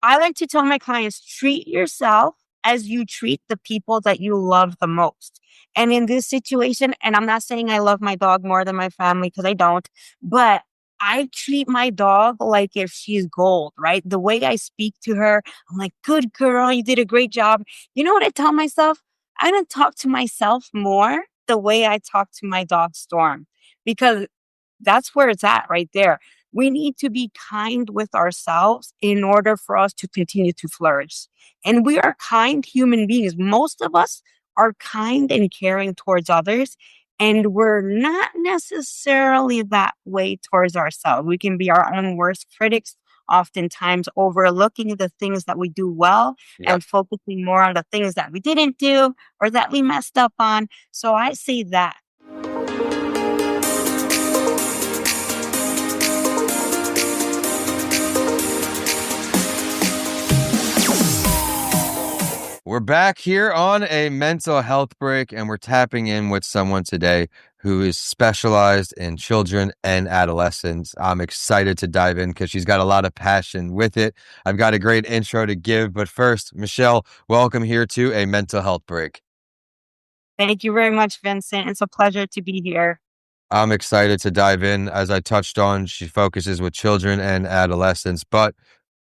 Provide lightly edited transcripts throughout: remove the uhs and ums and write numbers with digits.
I like to tell my clients, treat yourself as you treat the people that you love the most. And in this situation, and I'm not saying I love my dog more than my family because I don't, but I treat my dog like if she's gold, right? The way I speak to her, I'm like, good girl, you did a great job. You know what I tell myself? I don't talk to myself more the way I talk to my dog Storm, because that's where it's at right there. We need to be kind with ourselves in order for us to continue to flourish. And we are kind human beings. Most of us are kind and caring towards others. And we're not necessarily that way towards ourselves. We can be our own worst critics, oftentimes overlooking the things that we do well Yep. and focusing more on the things that we didn't do or that we messed up on. So I say that. We're back here on a mental health break, and we're tapping in with someone today who is specialized in children and adolescents. I'm excited to dive in because she's got a lot of passion with it. I've got a great intro to give, but first, Michelle, welcome here to a mental health break. Thank you very much, Vincent. It's a pleasure to be here. I'm excited to dive in. As I touched on, she focuses with children and adolescents, but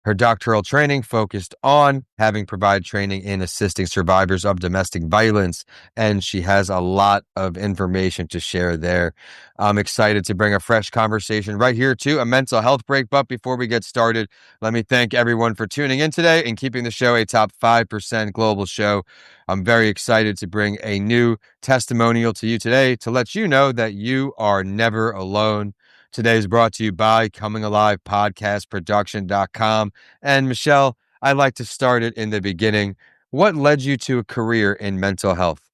her doctoral training focused on having provide training in assisting survivors of domestic violence, and she has a lot of information to share there. I'm excited to bring a fresh conversation right here to a mental health break. But before we get started, let me thank everyone for tuning in today and keeping the show a top 5% global show. I'm very excited to bring a new testimonial to you today to let you know that you are never alone. Today is brought to you by Coming Alive Podcast Production.com. And Michelle, I'd like to start it in the beginning. What led you to a career in mental health?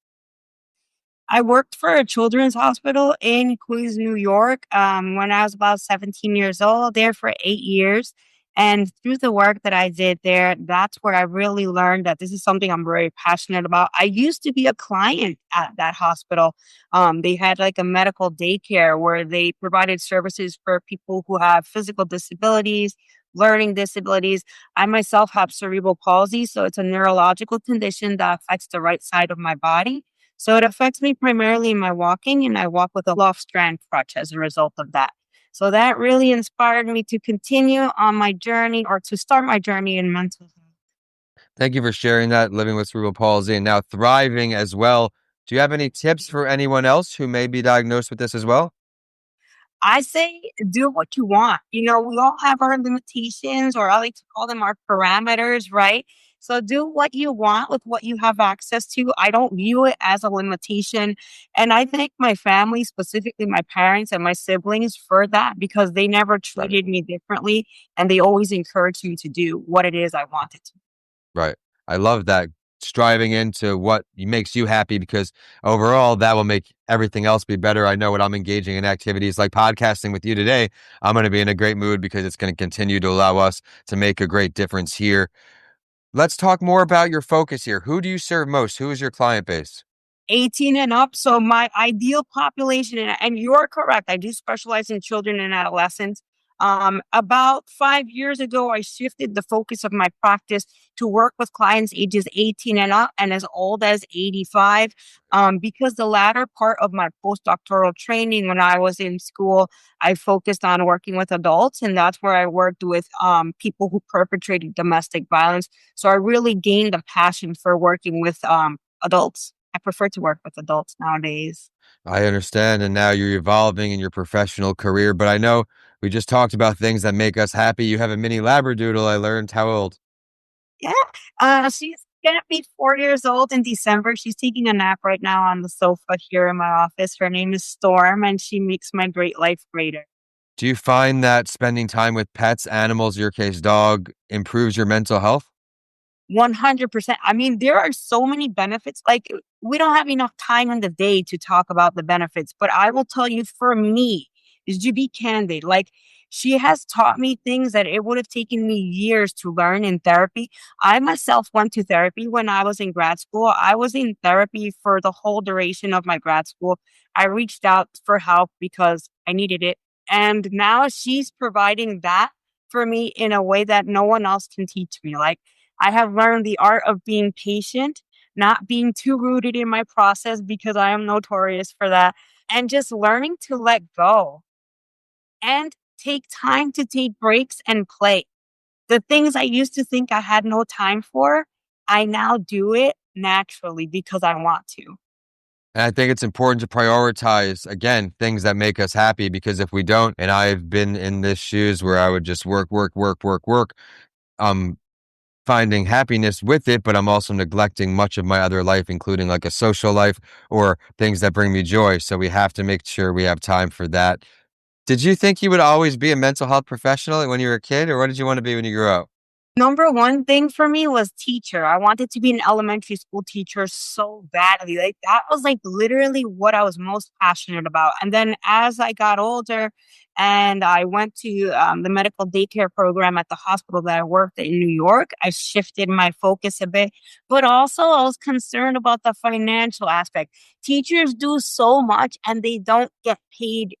I worked for a children's hospital in Queens, New York, when I was about 17 years old, there for 8 years. And through the work that I did there, that's where I really learned that this is something I'm very passionate about. I used to be a client at that hospital. They had like a medical daycare where they provided services for people who have physical disabilities, learning disabilities. I myself have cerebral palsy, so it's a neurological condition that affects the right side of my body. So it affects me primarily in my walking, and I walk with a loft strand crutch as a result of that. So that really inspired me to continue on my journey or to start my journey in mental health. Thank you for sharing that, living with cerebral palsy and now thriving as well. Do you have any tips for anyone else who may be diagnosed with this as well? I say do what you want. You know, we all have our limitations, or I like to call them our parameters, right? So do what you want with what you have access to. I don't view it as a limitation. And I thank my family, specifically my parents and my siblings, for that because they never treated me differently and they always encouraged me to do what it is I wanted to. Right. I love that, striving into what makes you happy, because overall that will make everything else be better. I know when I'm engaging in activities like podcasting with you today, I'm going to be in a great mood because it's going to continue to allow us to make a great difference here. Let's talk more about your focus here. Who do you serve most? Who is your client base? 18 and up. So my ideal population, and you're correct, I do specialize in children and adolescents. About 5 years ago, I shifted the focus of my practice to work with clients ages 18 and up and as old as 85. Because the latter part of my postdoctoral training when I was in school, I focused on working with adults, and that's where I worked with people who perpetrated domestic violence. So I really gained a passion for working with adults. I prefer to work with adults nowadays. I understand. And now you're evolving in your professional career, but I know we just talked about things that make us happy. You have a mini Labradoodle, I learned. How old? Yeah. She's gonna be 4 years old in December. She's taking a nap right now on the sofa here in my office. Her name is Storm, and she makes my great life greater. Do you find that spending time with pets, animals, your case dog, improves your mental health? 100%. I mean, there are so many benefits. Like, we don't have enough time in the day to talk about the benefits, but I will tell you for me, is to be candid. Like, she has taught me things that it would have taken me years to learn in therapy. I myself went to therapy when I was in grad school. I was in therapy for the whole duration of my grad school. I reached out for help because I needed it. And now she's providing that for me in a way that no one else can teach me. Like, I have learned the art of being patient, not being too rooted in my process because I am notorious for that, and just learning to let go and take time to take breaks and play. The things I used to think I had no time for, I now do it naturally because I want to. And I think it's important to prioritize, again, things that make us happy, because if we don't, and I've been in this shoes where I would just work, work, work, work, work, um, finding happiness with it, but I'm also neglecting much of my other life, including like a social life or things that bring me joy. So we have to make sure we have time for that. Did you think you would always be a mental health professional when you were a kid, or what did you want to be when you grew up? Number one thing for me was teacher. I wanted to be an elementary school teacher so badly. Like, that was like literally what I was most passionate about. And then as I got older and I went to the medical daycare program at the hospital that I worked at in New York, I shifted my focus a bit. But also, I was concerned about the financial aspect. Teachers do so much and they don't get paid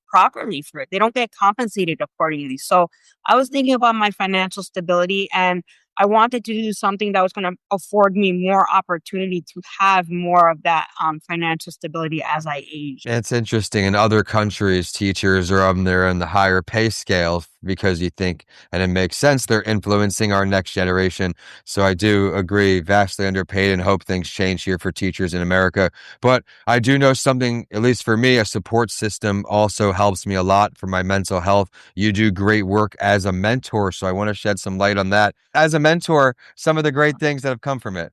properly for it. They don't get compensated accordingly. So I was thinking about my financial stability, and I wanted to do something that was going to afford me more opportunity to have more of that financial stability as I age. It's interesting. In other countries, teachers are up there in the higher pay scale because you think, and it makes sense, they're influencing our next generation. So I do agree, vastly underpaid, and hope things change here for teachers in America. But I do know something, at least for me, a support system also helps me a lot for my mental health. You do great work as a mentor, so I want to shed some light on that. As a mentor, some of the great things that have come from it.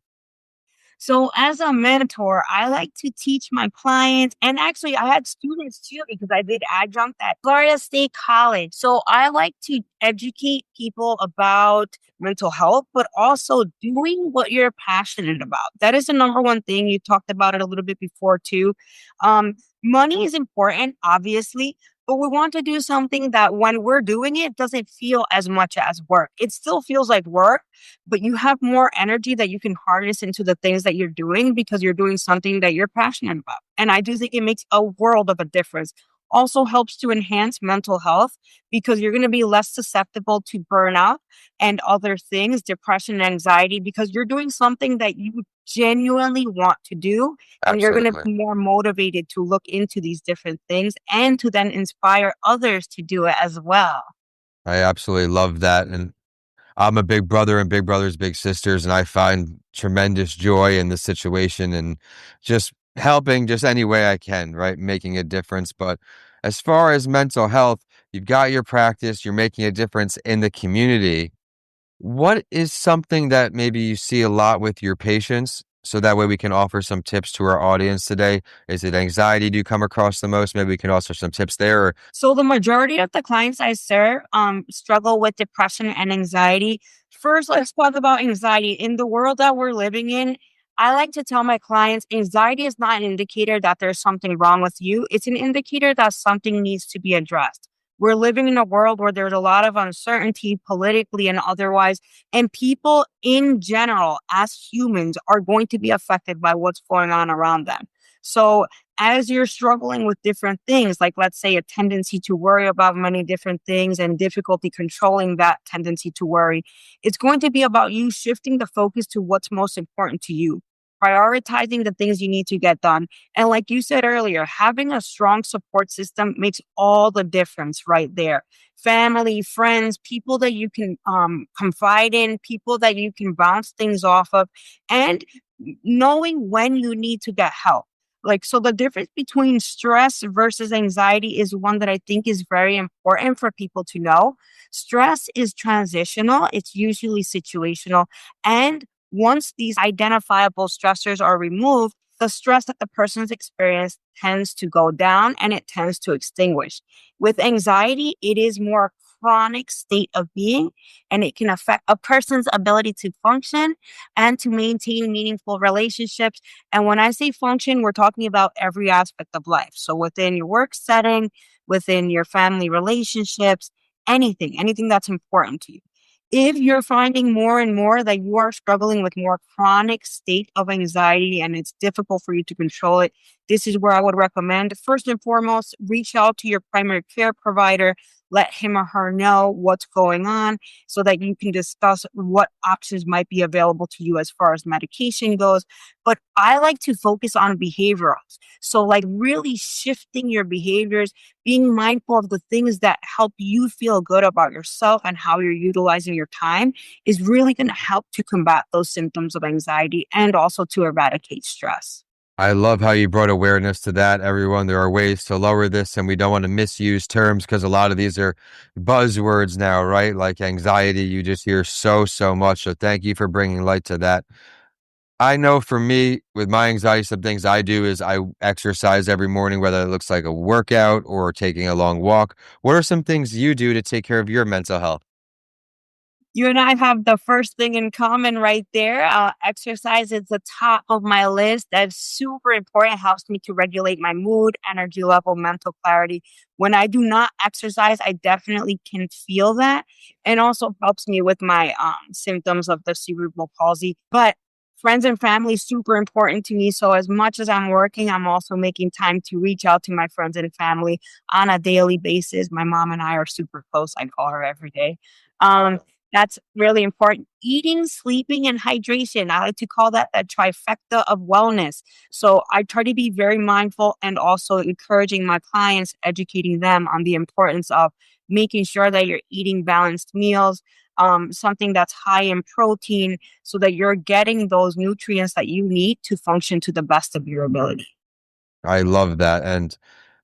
So as a mentor, I like to teach my clients, and actually I had students too because I did adjunct at Florida State College. So I like to educate people about mental health, but also doing what you're passionate about. That is the number one thing. You talked about it a little bit before too. Money is important, obviously, but we want to do something that when we're doing it doesn't feel as much as work. It still feels like work, but you have more energy that you can harness into the things that you're doing because you're doing something that you're passionate about. And I do think it makes a world of a difference. Also helps to enhance mental health because you're going to be less susceptible to burnout and other things, depression and anxiety, because you're doing something that you genuinely want to do, and you're going to Absolutely. be more motivated to look into these different things and to then inspire others to do it as well. I absolutely love that. And I'm a big brother and big brothers, big sisters, and I find tremendous joy in this situation and just helping just any way I can, right? Making a difference. But as far as mental health, you've got your practice, you're making a difference in the community. What is something that maybe you see a lot with your patients? So that way we can offer some tips to our audience today. Is it anxiety? Do you come across the most? Maybe we can offer some tips there. Or So the majority of the clients I serve struggle with depression and anxiety. First, let's talk about anxiety. In the world that we're living in, I like to tell my clients anxiety is not an indicator that there's something wrong with you. It's an indicator that something needs to be addressed. We're living in a world where there's a lot of uncertainty politically and otherwise, and people in general, as humans, are going to be affected by what's going on around them. So as you're struggling with different things, like let's say a tendency to worry about many different things and difficulty controlling that tendency to worry, it's going to be about you shifting the focus to what's most important to you, prioritizing the things you need to get done. And like you said earlier, having a strong support system makes all the difference right there. Family, friends, people that you can confide in, people that you can bounce things off of, and knowing when you need to get help. Like, so the difference between stress versus anxiety is one that I think is very important for people to know. Stress is transitional, it's usually situational. And once these identifiable stressors are removed, the stress that the person's experienced tends to go down and it tends to extinguish. With anxiety, it is more chronic state of being, and it can affect a person's ability to function and to maintain meaningful relationships. And when I say function, we're talking about every aspect of life. So within your work setting, within your family relationships, anything that's important to you. If you're finding more and more that you are struggling with more chronic state of anxiety and it's difficult for you to control it, this is where I would recommend first and foremost, reach out to your primary care provider. let him or her know what's going on so that you can discuss what options might be available to you as far as medication goes. But I like to focus on behaviorals. So, like, really shifting your behaviors, being mindful of the things that help you feel good about yourself and how you're utilizing your time is really going to help to combat those symptoms of anxiety and also to eradicate stress. I love how you brought awareness to that, everyone. There are ways to lower this, and we don't want to misuse terms because a lot of these are buzzwords now, right? Like anxiety, you just hear so much. So thank you for bringing light to that. I know for me, with my anxiety, some things I do is I exercise every morning, whether it looks like a workout or taking a long walk. What are some things you do to take care of your mental health? You and I have the first thing in common right there. Exercise is the top of my list. That's super important. It helps me to regulate my mood, energy level, mental clarity. When I do not exercise, I definitely can feel that, and also helps me with my symptoms of the cerebral palsy. But friends and family is super important to me. So as much as I'm working, I'm also making time to reach out to my friends and family on a daily basis. My mom and I are super close. I call her every day. Um, that's really important. Eating, sleeping, and hydration. I like to call that a trifecta of wellness. So I try to be very mindful and also encouraging my clients, educating them on the importance of making sure that you're eating balanced meals, something that's high in protein, so that you're getting those nutrients that you need to function to the best of your ability. I love that. And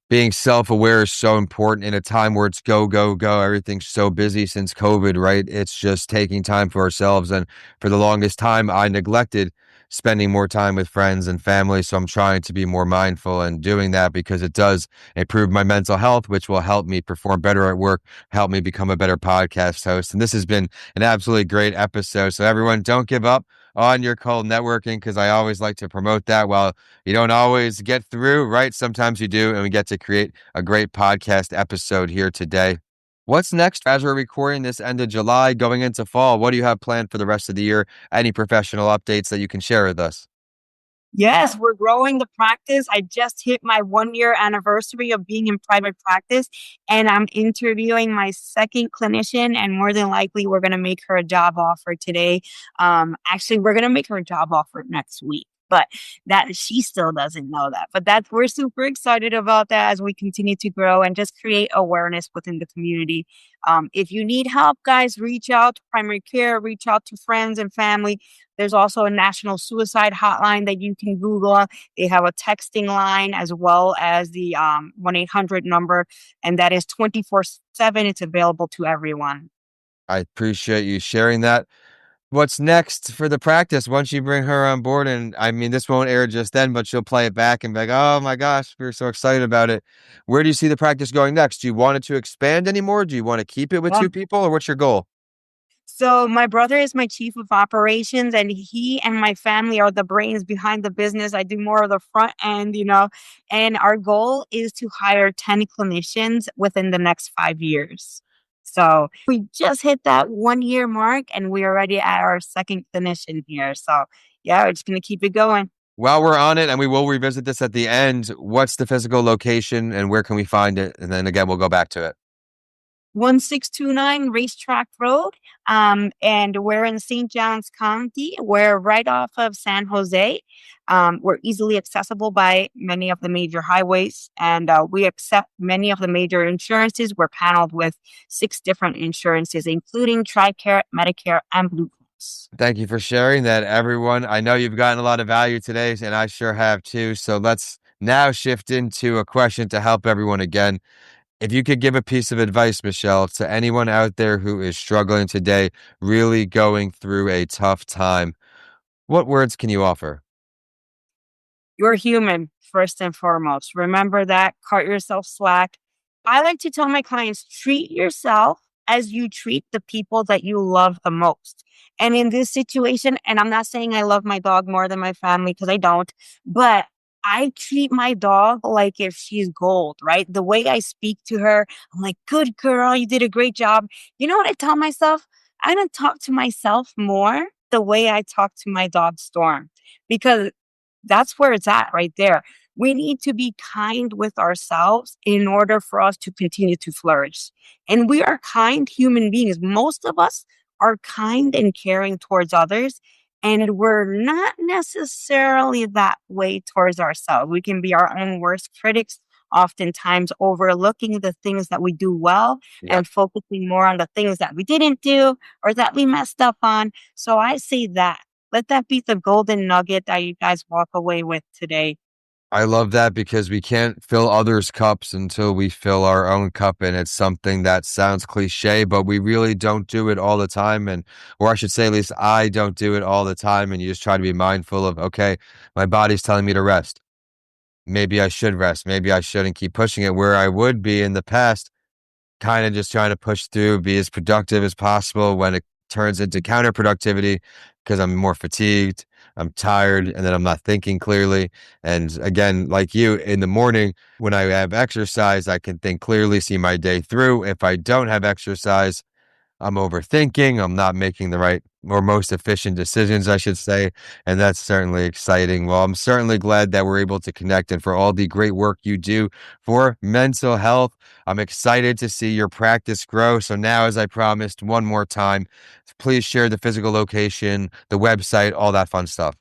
being self-aware is so important in a time where it's go, go, go. Everything's so busy since COVID, right? It's just taking time for ourselves. And for the longest time, I neglected spending more time with friends and family. So I'm trying to be more mindful and doing that because it does improve my mental health, which will help me perform better at work, help me become a better podcast host. And this has been an absolutely great episode. So everyone, don't give up on your cold networking because I always like to promote that. While you don't always get through, right? Sometimes you do, and we get to create a great podcast episode here today. What's next as we're recording this end of July, going into fall? What do you have planned for the rest of the year? Any professional updates that you can share with us? Yes, we're growing the practice. I just hit my 1 year anniversary of being in private practice, and I'm interviewing my second clinician, and more than likely, we're going to make her a job offer today. Actually, we're going to make her a job offer next week. But that she still doesn't know that. But that's we're super excited about that as we continue to grow and just create awareness within the community. If you need help, guys, reach out to primary care, reach out to friends and family. There's also a national suicide hotline that you can Google. They have a texting line as well as the 1-800 number, and that is 24/7. It's available to everyone. I appreciate you sharing that. What's next for the practice once you bring her on board? And I mean, this won't air just then, but she'll play it back and be like, oh my gosh, we're so excited about it. Where do you see the practice going next? Do you want it to expand anymore? Do you want to keep it with Yeah. two people, or what's your goal? So my brother is my chief of operations, and he and my family are the brains behind the business. I do more of the front end. And our goal is to hire 10 clinicians within the next 5 years. So we just hit that 1 year mark, and we're already at our second clinician here. So yeah, we're just going to keep it going. While we're on it, and we will revisit this at the end, what's the physical location and where can we find it? And then again, we'll go back to it. 1629 Racetrack Road. And we're in St. Johns County. We're right off of San Jose. We're easily accessible by many of the major highways, and we accept many of the major insurances. We're paneled with 6 different insurances, including TRICARE, Medicare, and Blue Cross. Thank you for sharing that, everyone. I know you've gotten a lot of value today, and I sure have too. So let's now shift into a question to help everyone again. If you could give a piece of advice, Michelle, to anyone out there who is struggling today, really going through a tough time, what words can you offer? You're human, first and foremost. Remember that. Cut yourself slack. I like to tell my clients, treat yourself as you treat the people that you love the most. And in this situation, and I'm not saying I love my dog more than my family because I don't, but I treat my dog like if she's gold, right? The way I speak to her, I'm like, good girl, you did a great job. You know what I tell myself? I don't talk to myself more the way I talk to my dog Storm, because that's where it's at right there. We need to be kind with ourselves in order for us to continue to flourish. And we are kind human beings. Most of us are kind and caring towards others. And we're not necessarily that way towards ourselves. We can be our own worst critics, oftentimes overlooking the things that we do well Yeah. and focusing more on the things that we didn't do or that we messed up on. So I say that. Let that be the golden nugget that you guys walk away with today. I love that because we can't fill others' cups until we fill our own cup. And it's something that sounds cliche, but we really don't do it all the time. And, or I should say, at least I don't do it all the time. And you just try to be mindful of, okay, my body's telling me to rest. Maybe I should rest. Maybe I shouldn't keep pushing it where I would be in the past, kind of just trying to push through, be as productive as possible when it turns into counterproductivity because I'm more fatigued, I'm tired, and then I'm not thinking clearly. And again, like you, in the morning when I have exercise, I can think clearly, see my day through. If I don't have exercise, I'm overthinking. I'm not making the right or most efficient decisions, I should say. And that's certainly exciting. Well, I'm certainly glad that we're able to connect and for all the great work you do for mental health. I'm excited to see your practice grow. So now, as I promised, one more time, please share the physical location, the website, all that fun stuff.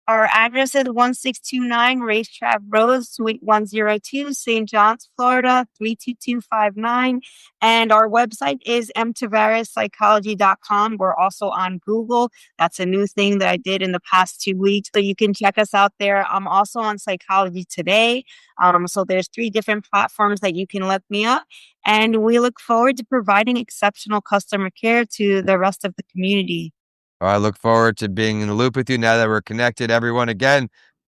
Our address is 1629 Racetrack Road, Suite 102, St. John's, Florida, 32259. And our website is mtaveras We're also on Google. That's a new thing that I did in the past 2 weeks. So you can check us out there. I'm also on Psychology Today. So there's 3 different platforms that you can look me up. And we look forward to providing exceptional customer care to the rest of the community. I look forward to being in the loop with you now that we're connected. Everyone, again,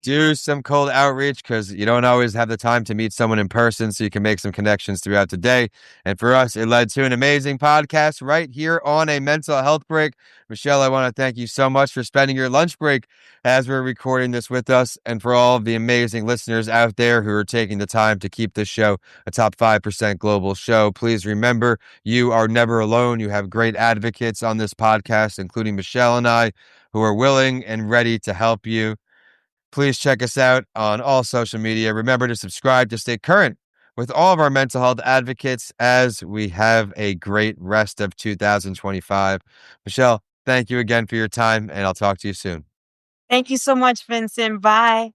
do some cold outreach because you don't always have the time to meet someone in person, so you can make some connections throughout the day. And for us, it led to an amazing podcast right here on a mental health break. Michelle, I want to thank you so much for spending your lunch break as we're recording this with us, and for all of the amazing listeners out there who are taking the time to keep this show a top 5% global show. Please remember, you are never alone. You have great advocates on this podcast, including Michelle and I, who are willing and ready to help you. Please check us out on all social media. Remember to subscribe to stay current with all of our mental health advocates as we have a great rest of 2025. Michelle, thank you again for your time, and I'll talk to you soon. Thank you so much, Vincent. Bye.